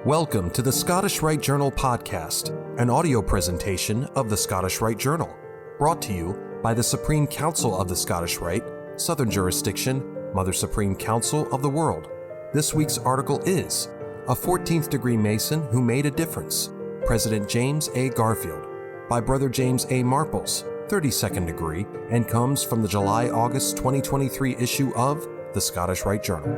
Welcome to the Scottish Rite Journal podcast, an audio presentation of the Scottish Rite Journal, brought to you by the Supreme Council of the Scottish Rite, Southern Jurisdiction, Mother Supreme Council of the World. This week's article is A 14th Degree Mason Who Made a Difference, President James A. Garfield, by Brother James A. Marples, 32nd degree, and comes from the July-August 2023 issue of the Scottish Rite Journal.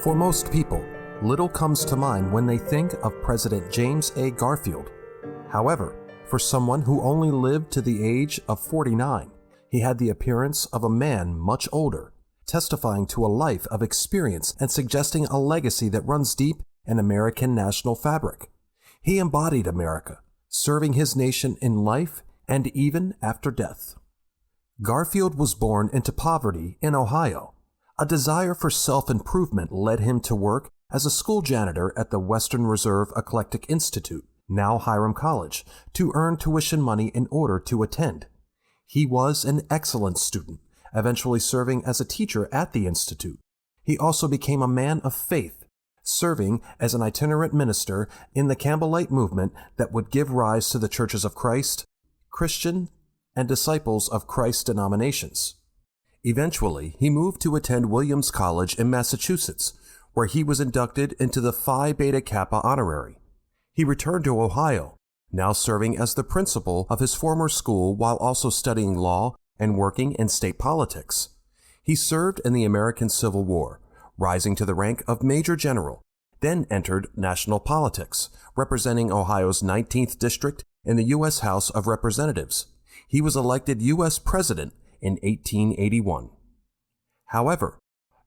For most people, little comes to mind when they think of President James A. Garfield. However, for someone who only lived to the age of 49, he had the appearance of a man much older, testifying to a life of experience and suggesting a legacy that runs deep in American national fabric. He embodied America, serving his nation in life and even after death. Garfield was born into poverty in Ohio. A desire for self-improvement led him to work as a school janitor at the Western Reserve Eclectic Institute, now Hiram College, to earn tuition money in order to attend. He was an excellent student, eventually serving as a teacher at the institute. He also became a man of faith, serving as an itinerant minister in the Campbellite movement that would give rise to the Churches of Christ, Christian, and Disciples of Christ denominations. Eventually, he moved to attend Williams College in Massachusetts, where he was inducted into the Phi Beta Kappa honorary. He returned to Ohio, now serving as the principal of his former school while also studying law and working in state politics. He served in the American Civil War, rising to the rank of Major General, then entered national politics, representing Ohio's 19th District in the U.S. House of Representatives. He was elected U.S. President in 1881. However,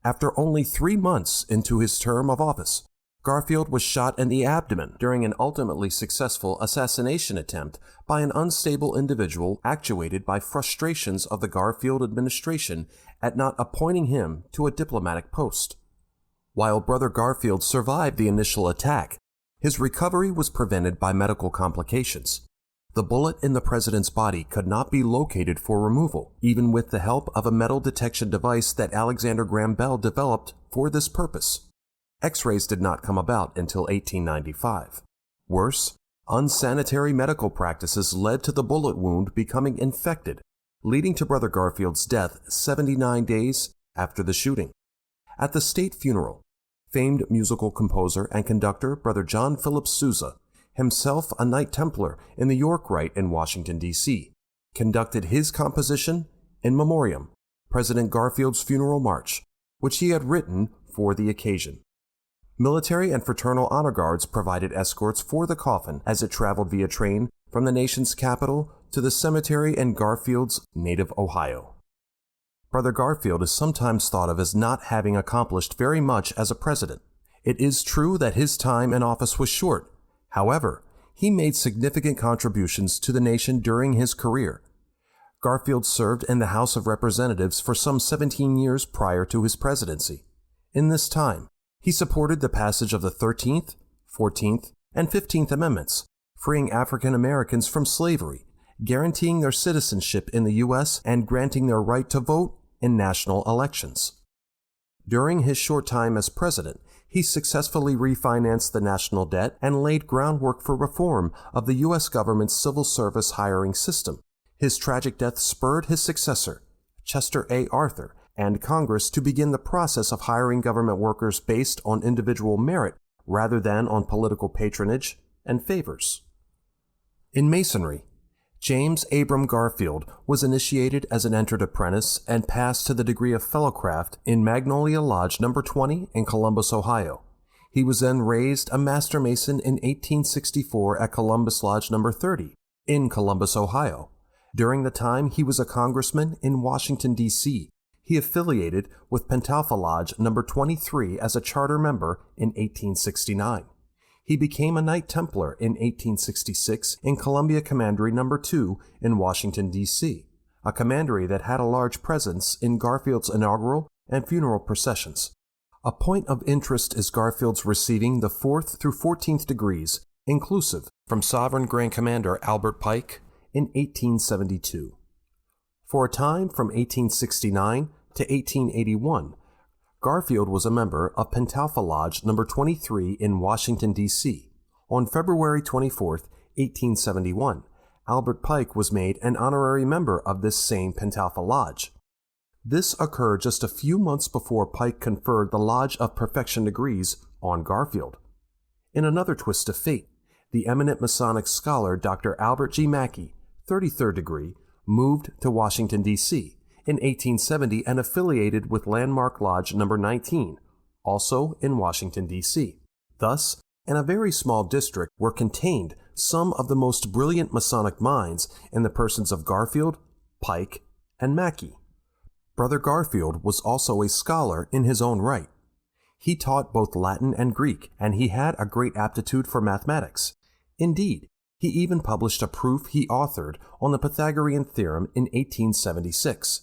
after only 3 months into his term of office, Garfield was shot in the abdomen during an ultimately successful assassination attempt by an unstable individual actuated by frustrations of the Garfield administration at not appointing him to a diplomatic post. While Brother Garfield survived the initial attack, his recovery was prevented by medical complications. The bullet in the president's body could not be located for removal, even with the help of a metal detection device that Alexander Graham Bell developed for this purpose. X-rays did not come about until 1895. Worse, unsanitary medical practices led to the bullet wound becoming infected, leading to Brother Garfield's death 79 days after the shooting. At the state funeral, famed musical composer and conductor Brother John Philip Sousa, himself a Knight Templar in the York Rite in Washington, D.C., conducted his composition, In Memoriam, President Garfield's Funeral March, which he had written for the occasion. Military and fraternal honor guards provided escorts for the coffin as it traveled via train from the nation's capital to the cemetery in Garfield's native Ohio. Brother Garfield is sometimes thought of as not having accomplished very much as a president. It is true that his time in office was short. However, he made significant contributions to the nation during his career. Garfield served in the House of Representatives for some 17 years prior to his presidency. In this time, he supported the passage of the 13th, 14th, and 15th Amendments, freeing African Americans from slavery, guaranteeing their citizenship in the U.S., and granting their right to vote in national elections. During his short time as president, he successfully refinanced the national debt and laid groundwork for reform of the U.S. government's civil service hiring system. His tragic death spurred his successor, Chester A. Arthur, and Congress to begin the process of hiring government workers based on individual merit rather than on political patronage and favors. In Masonry, James Abram Garfield was initiated as an entered apprentice and passed to the degree of Fellowcraft in Magnolia Lodge No. 20 in Columbus, Ohio. He was then raised a Master Mason in 1864 at Columbus Lodge No. 30 in Columbus, Ohio. During the time he was a congressman in Washington, D.C., he affiliated with Pentalpha Lodge No. 23 as a charter member in 1869. He became a Knight Templar in 1866 in Columbia Commandery No. 2 in Washington, D.C., a commandery that had a large presence in Garfield's inaugural and funeral processions. A point of interest is Garfield's receiving the 4th through 14th degrees, inclusive, from Sovereign Grand Commander Albert Pike in 1872. For a time from 1869 to 1881, Garfield was a member of Pentalpha Lodge number 23 in Washington, D.C. On February 24, 1871, Albert Pike was made an honorary member of this same Pentalpha Lodge. This occurred just a few months before Pike conferred the Lodge of Perfection degrees on Garfield. In another twist of fate, the eminent Masonic scholar Dr. Albert G. Mackey, 33rd degree, moved to Washington, D.C. in 1870 and affiliated with Landmark Lodge number 19, also in Washington, D.C. Thus, in a very small district were contained some of the most brilliant Masonic minds in the persons of Garfield, Pike, and Mackey. Brother Garfield was also a scholar in his own right. He taught both Latin and Greek, and he had a great aptitude for mathematics. Indeed, he even published a proof he authored on the Pythagorean theorem in 1876.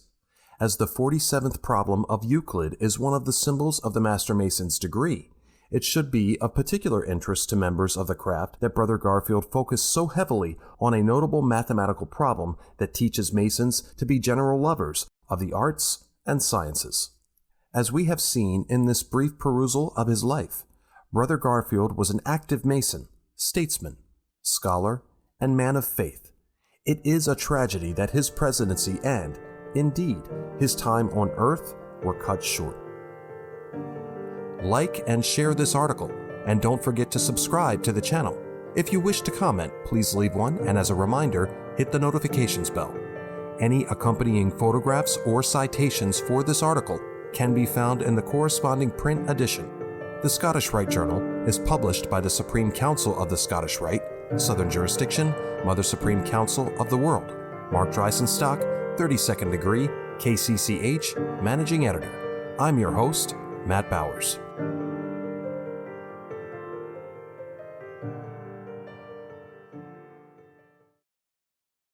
As the 47th problem of Euclid is one of the symbols of the Master Mason's degree, it should be of particular interest to members of the craft that Brother Garfield focused so heavily on a notable mathematical problem that teaches Masons to be general lovers of the arts and sciences. As we have seen in this brief perusal of his life, Brother Garfield was an active Mason, statesman, scholar, and man of faith. It is a tragedy that his presidency and, indeed, his time on earth were cut short. Like and share this article, and don't forget to subscribe to the channel. If you wish to comment, please leave one, and as a reminder, hit the notifications bell. Any accompanying photographs or citations for this article can be found in the corresponding print edition. The Scottish Rite Journal is published by the Supreme Council of the Scottish Rite, Southern Jurisdiction, Mother Supreme Council of the World. Mark Dreisenstock, 32nd degree, KCCH, Managing Editor. I'm your host, Matt Bowers.